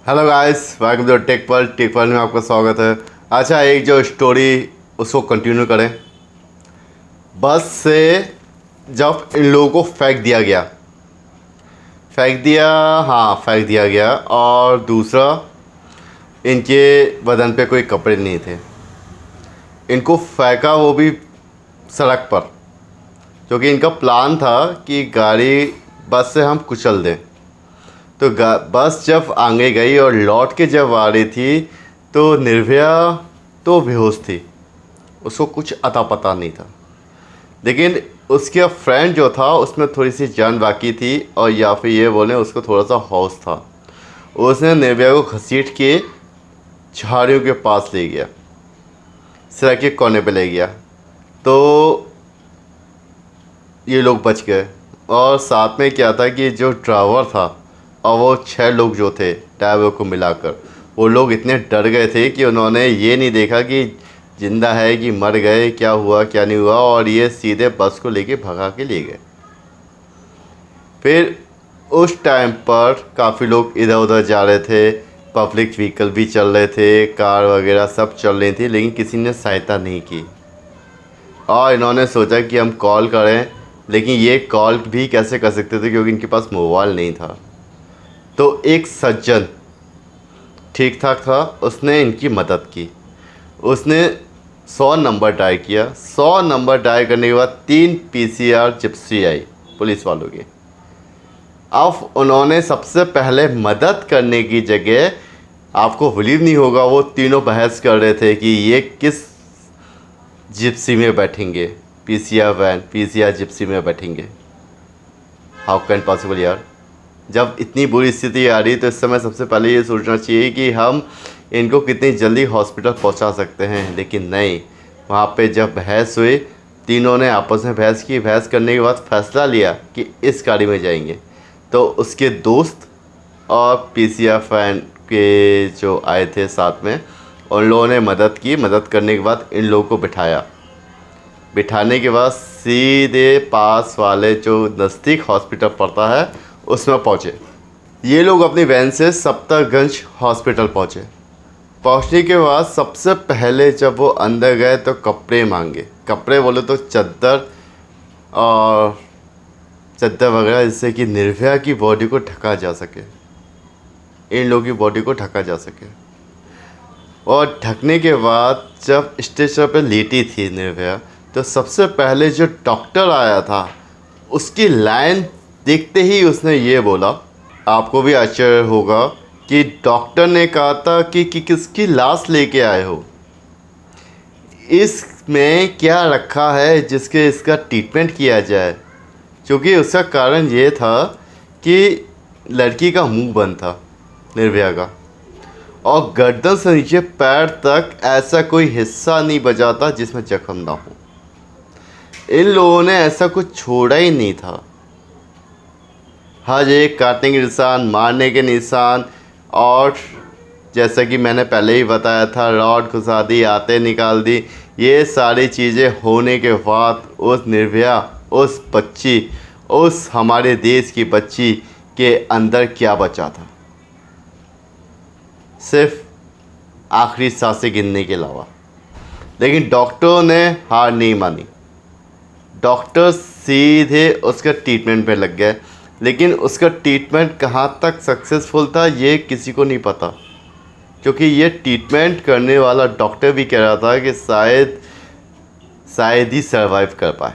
Hello guys, welcome to tech world में आपका स्वागत है। अच्छा, एक जो स्टोरी उसको कंटिन्यू करें। बस से जब इन लोगों को फेंक दिया गया। और दूसरा, इनके बदन पे कोई कपड़े नहीं थे। इनको फेंका वो भी सड़क पर, क्योंकि इनका प्लान था कि गाड़ी बस से हम कुचल दें। तो बस जब आगे गई और लौट के जब आ रही थी तो निर्भया तो बेहोश थी, उसको कुछ अता पता नहीं था। लेकिन उसके फ्रेंड जो था उसमें थोड़ी सी जान बाकी थी, और या फिर ये बोले उसको थोड़ा सा हौस था। उसने निर्भया को घसीट के झाड़ियों के पास ले गया, सड़क के कोने पे ले गया। तो ये लोग बच गए। और साथ में क्या था कि जो ड्राइवर था और वो 6 लोग जो थे ड्राइवर को मिलाकर, वो लोग इतने डर गए थे कि उन्होंने ये नहीं देखा कि जिंदा है कि मर गए, क्या हुआ क्या नहीं हुआ, और ये सीधे बस को लेके भगा के ले गए। फिर उस टाइम पर काफ़ी लोग इधर उधर जा रहे थे, पब्लिक व्हीकल भी चल रहे थे, कार वगैरह सब चल रही थी, लेकिन किसी ने सहायता नहीं की। और इन्होंने सोचा कि हम कॉल करें, लेकिन ये कॉल भी कैसे कर सकते थे क्योंकि इनके पास मोबाइल नहीं था। तो एक सज्जन ठीक ठाक था, उसने इनकी मदद की। उसने 100 नंबर डायल किया। 100 नंबर डायल करने के बाद 3 पीसीआर जिप्सी आई पुलिस वालों की। अब उन्होंने सबसे पहले मदद करने की जगह, आपको बिलीव नहीं होगा, वो तीनों बहस कर रहे थे कि ये किस जिप्सी में बैठेंगे, पीसीआर वैन पीसीआर जिप्सी में बैठेंगे। हाउ कैन पॉसिबल यार। जब इतनी बुरी स्थिति आ रही तो इस समय सबसे पहले ये सोचना चाहिए कि हम इनको कितनी जल्दी हॉस्पिटल पहुंचा सकते हैं। लेकिन नहीं, वहाँ पे जब बहस हुई, तीनों ने आपस में बहस की। बहस करने के बाद फैसला लिया कि इस गाड़ी में जाएंगे। तो उसके दोस्त और पीसीआर फैन के जो आए थे साथ में, उन लोगों ने मदद की। मदद करने के बाद इन लोगों को बिठाने के बाद सीधे पास वाले जो नज़दीक हॉस्पिटल पड़ता है उसमें पहुँचे। ये लोग अपनी वैन से सफ्दरगंज हॉस्पिटल पहुँचे। पहुँचने के बाद सबसे पहले जब वो अंदर गए तो कपड़े मांगे। कपड़े बोले तो चद्दर वगैरह, जिससे कि निर्भया की बॉडी को ढका जा सके, इन लोगों की बॉडी को ढका जा सके। और ढकने के बाद जब स्टेशन पर लेटी थी निर्भया, तो सबसे पहले जो डॉक्टर आया था उसकी लाइन देखते ही उसने ये बोला, आपको भी आश्चर्य होगा कि डॉक्टर ने कहा था कि किसकी लाश लेके आए हो, इसमें क्या रखा है जिसके इसका ट्रीटमेंट किया जाए। क्योंकि उसका कारण ये था कि लड़की का मुंह बंद था, निर्भया का, और गर्दन से नीचे पैर तक ऐसा कोई हिस्सा नहीं बचा था जिसमें जख्म ना हो। इन लोगों ने ऐसा कुछ छोड़ा ही नहीं था। हर एक काटने के निशान, मारने के निशान, और जैसा कि मैंने पहले ही बताया था, रॉड घुसा दी, आते निकाल दी। ये सारी चीज़ें होने के बाद उस निर्भया, उस बच्ची, उस हमारे देश की बच्ची के अंदर क्या बचा था? सिर्फ आखिरी सांसें गिनने के अलावा। लेकिन डॉक्टरों ने हार नहीं मानी। डॉक्टर सीधे उसका ट्रीटमेंट पे लग गए। लेकिन उसका ट्रीटमेंट कहाँ तक सक्सेसफुल था ये किसी को नहीं पता, क्योंकि ये ट्रीटमेंट करने वाला डॉक्टर भी कह रहा था कि शायद ही सरवाइव कर पाए।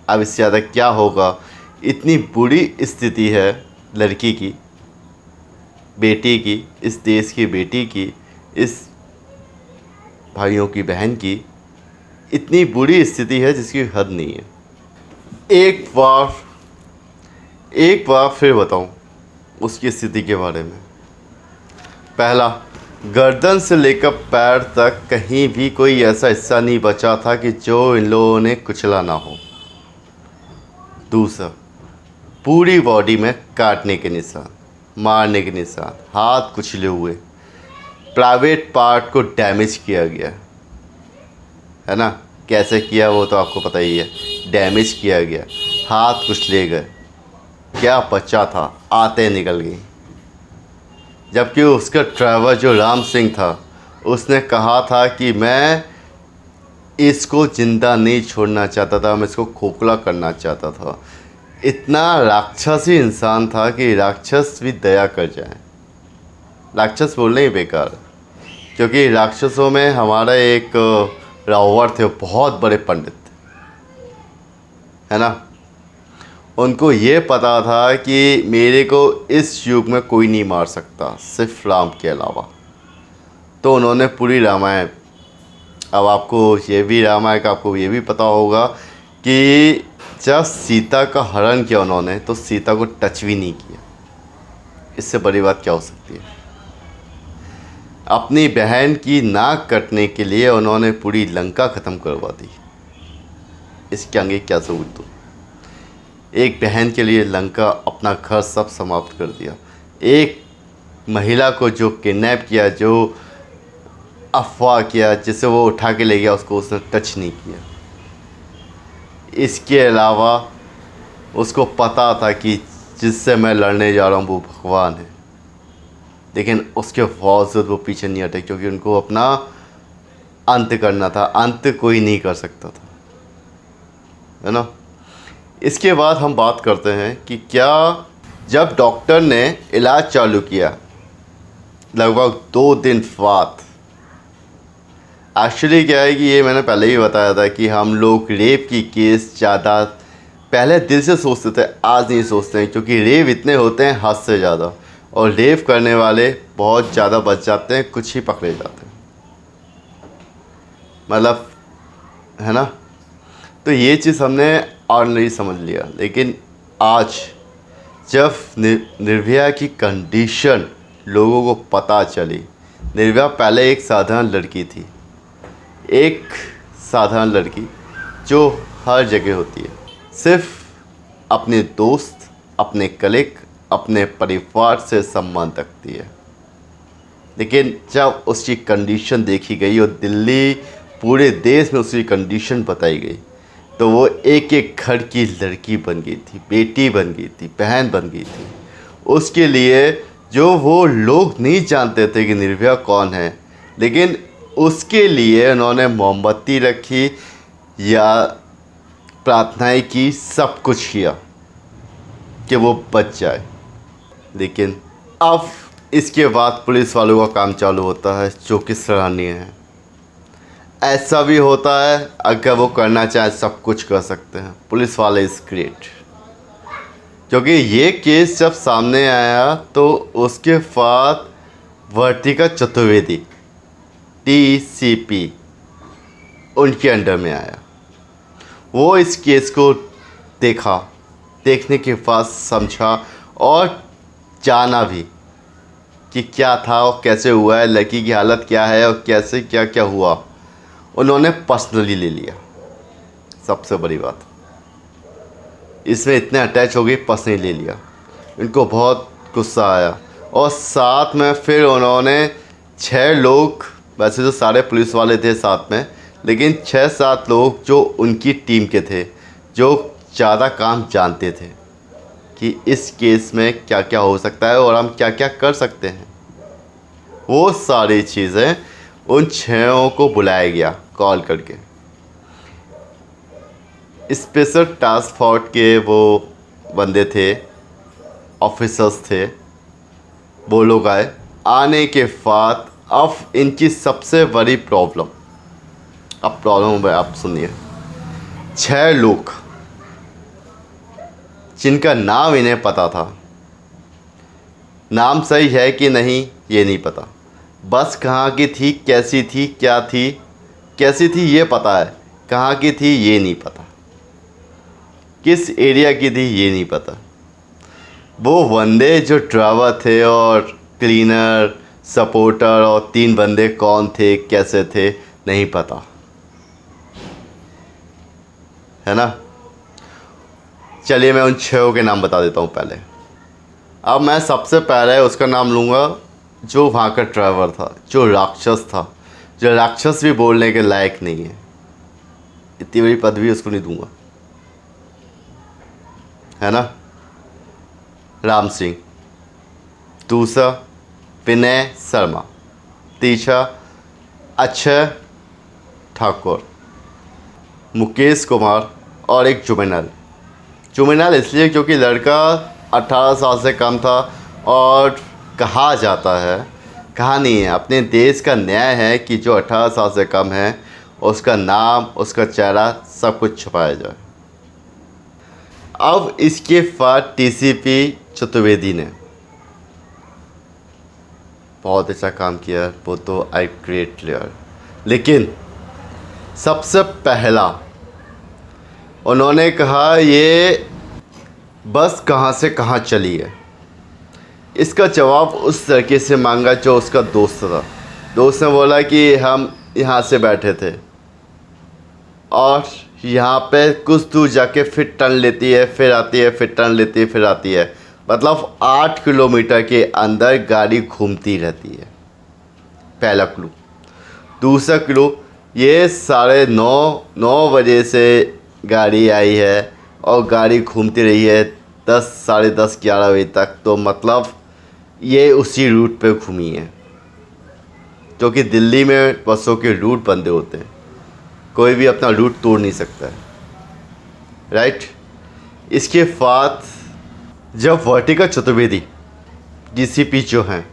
अब इससे ज़्यादा क्या होगा। इतनी बुरी स्थिति है लड़की की, बेटी की, इस देश की बेटी की, इस भाइयों की बहन की इतनी बुरी स्थिति है जिसकी हद नहीं है। एक बार फिर बताऊं उसकी स्थिति के बारे में। पहला, गर्दन से लेकर पैर तक कहीं भी कोई ऐसा हिस्सा नहीं बचा था कि जो इन लोगों ने कुचला ना हो। दूसरा, पूरी बॉडी में काटने के निशान, मारने के निशान, हाथ कुचले हुए, प्राइवेट पार्ट को डैमेज किया गया है ना। कैसे किया वो तो आपको पता ही है। डैमेज किया गया, हाथ कुचले गए, क्या बचा था, आते निकल गई। जबकि उसका ड्राइवर जो राम सिंह था उसने कहा था कि मैं इसको ज़िंदा नहीं छोड़ना चाहता था, मैं इसको खोखला करना चाहता था। इतना राक्षसी इंसान था कि राक्षस भी दया कर जाए। राक्षस बोलने ही बेकार है, क्योंकि राक्षसों में हमारा एक रावण थे, बहुत बड़े पंडित थे, है ना। उनको ये पता था कि मेरे को इस युग में कोई नहीं मार सकता सिर्फ राम के अलावा। तो उन्होंने पूरी रामायण, अब आपको ये भी रामायण का आपको ये भी पता होगा कि जब सीता का हरण किया उन्होंने तो सीता को टच भी नहीं किया। इससे बड़ी बात क्या हो सकती है। अपनी बहन की नाक कटने के लिए उन्होंने पूरी लंका ख़त्म करवा दी। इसके आगे क्या सबूत दूँ। एक बहन के लिए लंका, अपना घर सब समाप्त कर दिया। एक महिला को जो किडनैप किया, जो अफवाह किया, जिसे वो उठा के ले गया, उसको उसने टच नहीं किया। इसके अलावा उसको पता था कि जिससे मैं लड़ने जा रहा हूँ वो भगवान है, लेकिन उसके बावजूद वो पीछे नहीं हटे, क्योंकि उनको अपना अंत करना था। अंत कोई नहीं कर सकता था, है ना। इसके बाद हम बात करते हैं कि क्या जब डॉक्टर ने इलाज चालू किया लगभग 2 दिन बाद, एक्चुअली क्या है कि ये मैंने पहले ही बताया था कि हम लोग रेप की केस ज़्यादा पहले दिल से सोचते थे, आज नहीं सोचते हैं, क्योंकि रेप इतने होते हैं हद से ज़्यादा, और रेप करने वाले बहुत ज़्यादा बच जाते हैं, कुछ ही पकड़े जाते हैं, मतलब, है ना। तो ये चीज़ हमने और नहीं समझ लिया। लेकिन आज जब निर्भया की कंडीशन लोगों को पता चली, निर्भया पहले एक साधारण लड़की थी, एक साधारण लड़की जो हर जगह होती है, सिर्फ अपने दोस्त, अपने कलीग, अपने परिवार से संबंध रखती है। लेकिन जब उसकी कंडीशन देखी गई और दिल्ली पूरे देश में उसकी कंडीशन बताई गई, तो वो एक एक घर की लड़की बन गई थी, बेटी बन गई थी, बहन बन गई थी। उसके लिए जो वो लोग नहीं जानते थे कि निर्भया कौन है, लेकिन उसके लिए उन्होंने मोमबत्ती रखी या प्रार्थनाएं की, सब कुछ किया कि वो बच जाए। लेकिन अब इसके बाद पुलिस वालों का काम चालू होता है, जो कि सराहनीय है। ऐसा भी होता है, अगर वो करना चाहे सब कुछ कर सकते हैं। पुलिस वाले इज़ ग्रेट, क्योंकि ये केस जब सामने आया तो उसके बाद वर्तिका चतुर्वेदी TCP उनके अंडर में आया। वो इस केस को देखा, देखने के बाद समझा और जाना भी कि क्या था और कैसे हुआ है, लड़की की हालत क्या है और कैसे क्या क्या हुआ, उन्होंने पर्सनली ले लिया। सबसे बड़ी बात, इसमें इतने अटैच हो गई, पर्सनली ले लिया। इनको बहुत गुस्सा आया, और साथ में फिर उन्होंने 6 लोग, वैसे तो सारे पुलिस वाले थे साथ में, लेकिन 6-7 लोग जो उनकी टीम के थे, जो ज़्यादा काम जानते थे कि इस केस में क्या क्या हो सकता है और हम क्या क्या कर सकते हैं, वो सारी चीज़ें उन 6 को बुलाया गया कॉल करके। स्पेशल टास्क फोर्स के वो बंदे थे, ऑफिसर्स थे, वो लोग आए। आने के बाद अब इनकी सबसे बड़ी प्रॉब्लम, अब प्रॉब्लम आप सुनिए। 6 लोग जिनका नाम इन्हें पता था, नाम सही है कि नहीं ये नहीं पता, बस कहाँ की थी, कैसी थी, क्या थी, कैसी थी ये पता है, कहाँ की थी ये नहीं पता, किस एरिया की थी ये नहीं पता। वो बंदे जो ड्राइवर थे और क्लीनर, सपोर्टर और 3 बंदे कौन थे, कैसे थे, नहीं पता, है ना। चलिए मैं उन 6 के नाम बता देता हूँ पहले। अब मैं सबसे पहले उसका नाम लूँगा जो वहाँ का ड्राइवर था, जो राक्षस था, जो राक्षस भी बोलने के लायक नहीं है, इतनी बड़ी पदवी उसको नहीं दूंगा, है ना। राम सिंह। दूसरा विनय शर्मा। तीसरा अक्षय ठाकुर, मुकेश कुमार और एक जुमेनल। जुमेनल इसलिए क्योंकि लड़का 18 साल से कम था और कहा जाता है, कहा नहीं है, अपने देश का न्याय है कि जो 18 साल से कम है उसका नाम, उसका चेहरा, सब कुछ छुपाया जाए। अब इसके बाद टीसीपी चतुर्वेदी ने बहुत अच्छा काम किया, वो तो आई ग्रेट क्लियर। लेकिन सबसे पहला उन्होंने कहा ये बस कहाँ से कहाँ चली है। इसका जवाब उस लड़के से मांगा जो उसका दोस्त था। दोस्त ने बोला कि हम यहाँ से बैठे थे और यहाँ पे कुछ दूर जाके फिर टर्न लेती है, फिर आती है, फिर टर्न लेती है, फिर आती है। मतलब 8 किलोमीटर के अंदर गाड़ी घूमती रहती है। पहला क्लू। दूसरा क्लू, ये 9:30 बजे से गाड़ी आई है और गाड़ी घूमती रही है 10, साढ़े 10, 11 बजे तक। तो मतलब ये उसी रूट पे घूमी है, क्योंकि दिल्ली में बसों के रूट बंदे होते हैं, कोई भी अपना रूट तोड़ नहीं सकता है, राइट। इसके बाद जब वर्टिका चतुर्वेदी डीसीपी जो हैं,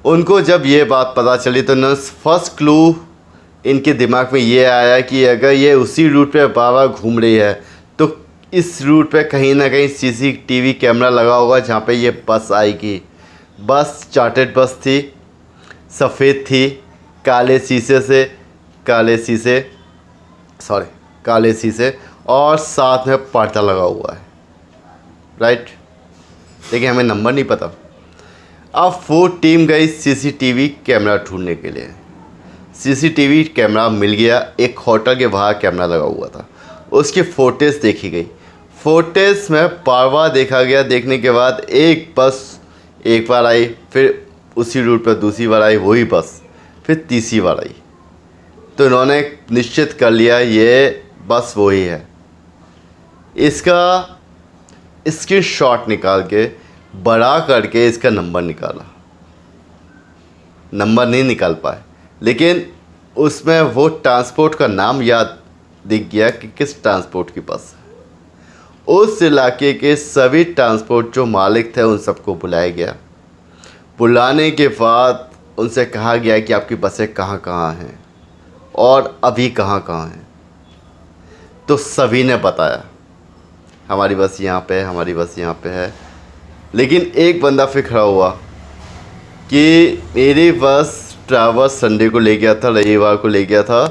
उनको जब ये बात पता चली तो न फर्स्ट क्लू इनके दिमाग में ये आया कि अगर ये उसी रूट पे बार घूम रही है तो इस रूट पे कहीं ना कहीं सीसीटीवी कैमरा लगा होगा जहाँ पे ये बस आएगी। बस चार्टर्ड बस थी, सफ़ेद थी, काले शीशे और साथ में पर्दा लगा हुआ है, राइट। लेकिन हमें नंबर नहीं पता। अब वो टीम गई सीसीटीवी कैमरा ढूंढने के लिए। सीसीटीवी कैमरा मिल गया, एक होटल के बाहर कैमरा लगा हुआ था, उसकी फोटेज देखी गई। फोटेज में बार बार देखा गया। देखने के बाद एक बस एक बार आई, फिर उसी रूट पर दूसरी बार आई वही बस, फिर तीसरी बार आई। तो इन्होंने निश्चित कर लिया ये बस वही है। इसका स्क्रीनशॉट निकाल के बड़ा करके इसका नंबर निकाला। नंबर नहीं निकाल पाए, लेकिन उसमें वो ट्रांसपोर्ट का नाम याद दिख गया कि किस ट्रांसपोर्ट की बस है। उस इलाके के सभी ट्रांसपोर्ट जो मालिक थे उन सबको बुलाया गया। बुलाने के बाद उनसे कहा गया कि आपकी बसें कहाँ कहाँ हैं और अभी कहाँ कहाँ हैं। तो सभी ने बताया हमारी बस यहाँ पे है, हमारी बस यहाँ पे है। लेकिन एक बंदा फिर खड़ा हुआ कि मेरी बस ड्राइवर संडे को ले गया था, रविवार को ले गया था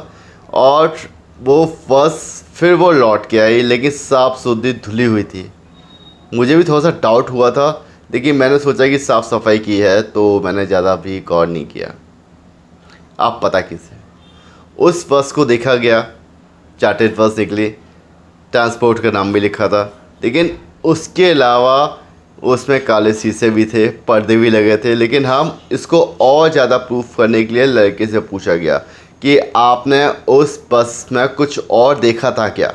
और वो बस फिर वो लौट के आई, लेकिन साफ़ सुथरी धुली हुई थी। मुझे भी थोड़ा सा डाउट हुआ था, लेकिन मैंने सोचा कि साफ़ सफाई की है तो मैंने ज़्यादा भी गौर नहीं किया। आप पता किसे उस बस को देखा गया, चार्टर्ड बस निकली, ट्रांसपोर्ट का नाम भी लिखा था, लेकिन उसके अलावा उसमें काले शीशे भी थे, पर्दे भी लगे थे। लेकिन हम इसको और ज़्यादा प्रूफ करने के लिए लड़के से पूछा गया कि आपने उस बस में कुछ और देखा था क्या।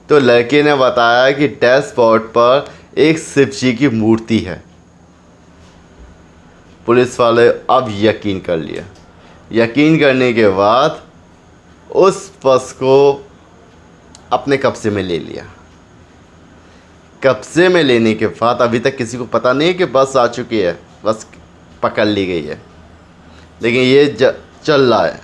तो लड़के ने बताया कि डैशबोर्ड पर एक शिव जी की मूर्ति है। पुलिस वाले अब यकीन कर लिया। यकीन करने के बाद उस बस को अपने कब्जे में ले लिया। कब्जे में लेने के बाद अभी तक किसी को पता नहीं है कि बस आ चुकी है, बस पकड़ ली गई है, लेकिन ये चल रहा है।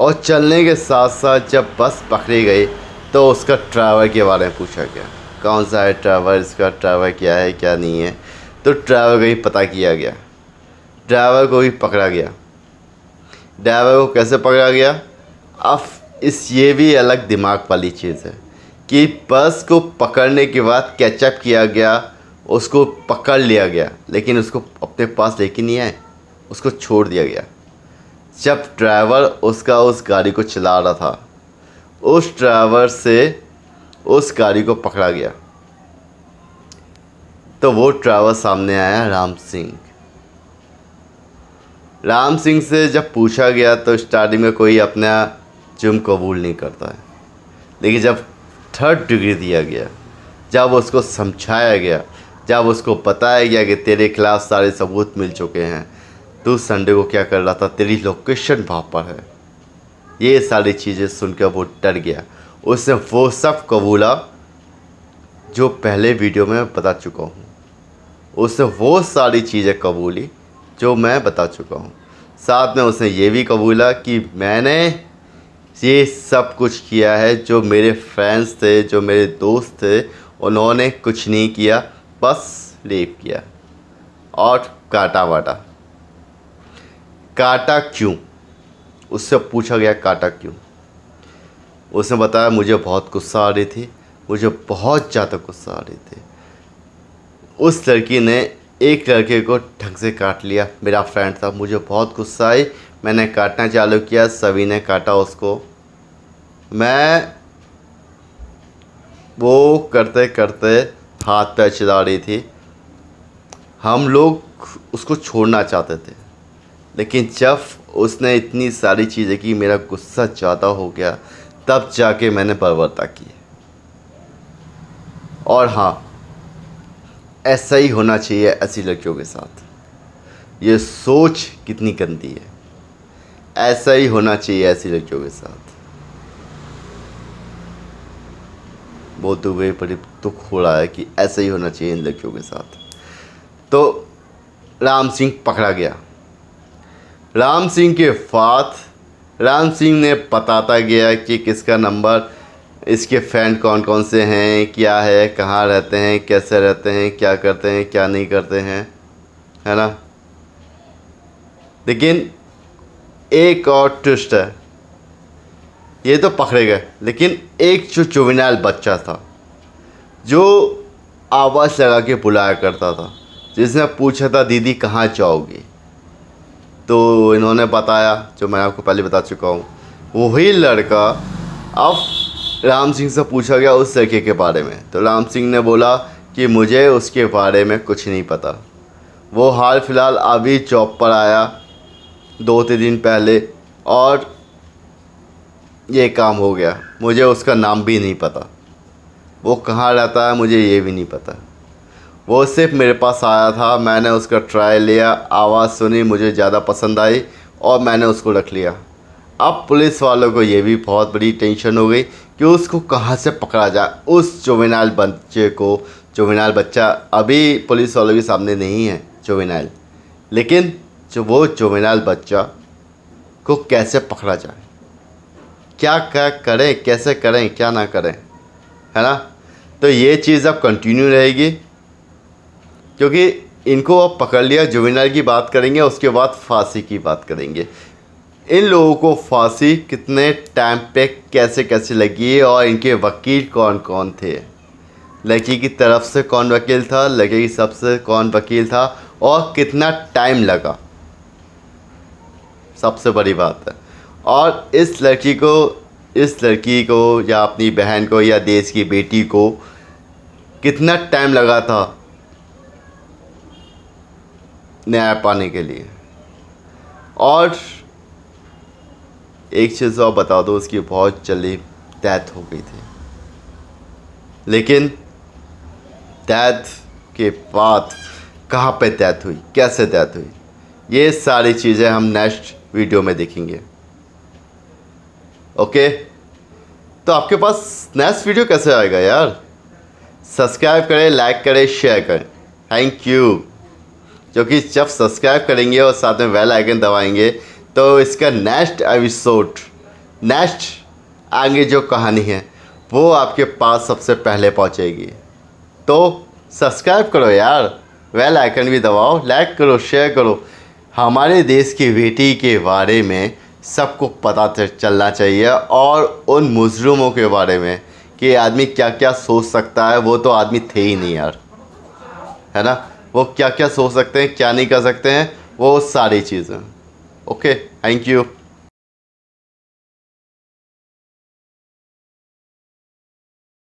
और चलने के साथ साथ जब बस पकड़ी गई तो उसका ड्राइवर के बारे में पूछा गया, कौन सा है ड्राइवर, इसका ड्राइवर क्या है क्या नहीं है। तो ड्राइवर का ही पता किया गया, ड्राइवर को भी पकड़ा गया। ड्राइवर को कैसे पकड़ा गया, अब ये भी अलग दिमाग वाली चीज़ है कि बस को पकड़ने के बाद कैचअप किया गया, उसको पकड़ लिया गया, लेकिन उसको अपने पास लेके नहीं आए, उसको छोड़ दिया गया। जब ड्राइवर उसका उस गाड़ी को चला रहा था, उस ड्राइवर से उस गाड़ी को पकड़ा गया। तो वो ड्राइवर सामने आया, राम सिंह। राम सिंह से जब पूछा गया तो स्टार्टिंग में कोई अपना जुर्म कबूल नहीं करता है, लेकिन जब 3rd डिग्री दिया गया, जब उसको समझाया गया जब उसको पता है गया कि तेरे खिलाफ़ सारे सबूत मिल चुके हैं, तू संडे को क्या कर रहा था, तेरी लोकेशन वहाँ पर है। ये सारी चीज़ें सुनकर वो डर गया। उसने वो सब कबूला जो पहले वीडियो में मैं बता चुका हूँ। उसने वो सारी चीज़ें कबूली जो मैं बता चुका हूँ। साथ में उसने ये भी कबूला कि मैंने ये सब कुछ किया है। जो मेरे फ्रेंड्स थे, जो मेरे दोस्त थे, उन्होंने कुछ नहीं किया, बस रेप किया और काटा वाटा। काटा क्यों? उससे पूछा गया काटा क्यों। उसने बताया मुझे बहुत गुस्सा आ रही थी, मुझे बहुत ज़्यादा गुस्सा आ रही थी। उस लड़की ने एक लड़के को ढंग से काट लिया, मेरा फ्रेंड था। मुझे बहुत गुस्सा आई, मैंने काटना चालू किया, सभी ने काटा उसको। मैं वो करते करते हाथ पैर चिल्ला रही थी। हम लोग उसको छोड़ना चाहते थे, लेकिन जब उसने इतनी सारी चीज़ें की, मेरा गुस्सा ज़्यादा हो गया, तब जाके मैंने बर्बरता की। और हाँ, ऐसा ही होना चाहिए ऐसी लड़कियों के साथ। ये सोच कितनी गंदी है। ऐसा ही होना चाहिए ऐसी लड़कियों के साथ। बोलते हुए बड़ी दुख हो रहा है कि ऐसा ही होना चाहिए इन लड़कियों के साथ। तो राम सिंह पकड़ा गया। राम सिंह के बाद राम सिंह ने बताता गया कि किसका नंबर, इसके फ्रेंड कौन कौन से हैं, क्या है, कहाँ रहते हैं, कैसे रहते हैं, क्या करते हैं, क्या नहीं करते हैं, है ना। लेकिन एक और ट्विस्ट है, ये तो पकड़े गए, लेकिन एक जो जुवेनाइल बच्चा था जो आवाज़ लगा के बुलाया करता था, जिसने पूछा था दीदी कहाँ जाओगी, तो इन्होंने बताया, जो मैं आपको पहले बता चुका हूँ, वही लड़का। अब राम सिंह से पूछा गया उस लड़के के बारे में, तो राम सिंह ने बोला कि मुझे उसके बारे में कुछ नहीं पता। वो हाल फिलहाल अभी जॉब पर आया 2-3 दिन पहले, और ये काम हो गया। मुझे उसका नाम भी नहीं पता, वो कहाँ रहता है मुझे ये भी नहीं पता। वो सिर्फ मेरे पास आया था, मैंने उसका ट्रायल लिया, आवाज़ सुनी, मुझे ज़्यादा पसंद आई और मैंने उसको रख लिया। अब पुलिस वालों को ये भी बहुत बड़ी टेंशन हो गई कि उसको कहाँ से पकड़ा जाए, उस जुवेनाइल बच्चे को। जुवेनाइल बच्चा अभी पुलिस वालों के सामने नहीं है जुवेनाइल, लेकिन जो वो जुवेनाइल बच्चा को कैसे पकड़ा जाए, क्या क्या करें, कैसे करें, क्या ना करें, है ना। तो ये चीज़ अब कंटिन्यू रहेगी, क्योंकि इनको अब पकड़ लिया। जुवेनाइल की बात करेंगे, उसके बाद फांसी की बात करेंगे। इन लोगों को फांसी कितने टाइम पे कैसे कैसे लगी और इनके वकील कौन कौन थे, लड़की की तरफ से कौन वकील था, लड़के की तरफ से कौन वकील था, और कितना टाइम लगा, सबसे बड़ी बात है। और इस लड़की को या अपनी बहन को या देश की बेटी को कितना टाइम लगा था न्याय पाने के लिए। और एक चीज़ और बता दो, उसकी बहुत जल्दी डेथ हो गई थी, लेकिन डेथ के बाद कहाँ पे डेथ हुई, कैसे डेथ हुई, ये सारी चीज़ें हम नेक्स्ट वीडियो में देखेंगे। ओके, तो आपके पास नेक्स्ट वीडियो कैसे आएगा यार? सब्सक्राइब करें, लाइक करें, शेयर करें। Thank you. क्योंकि जब सब्सक्राइब करेंगे और साथ में बेल आइकन दबाएंगे तो इसका नेक्स्ट एपिसोड, नेक्स्ट आगे जो कहानी है वो आपके पास सबसे पहले पहुंचेगी। तो सब्सक्राइब करो यार, बेल आइकन भी दबाओ, लाइक करो, शेयर करो। हमारे देश की बेटी के बारे में सबको पता चलना चाहिए, और उन मुजरिमों के बारे में कि आदमी क्या क्या सोच सकता है। वो तो आदमी थे ही नहीं यार, है ना। वो क्या क्या सोच सकते हैं, क्या नहीं कर सकते हैं, वो सारी चीज़ें। Okay, thank you.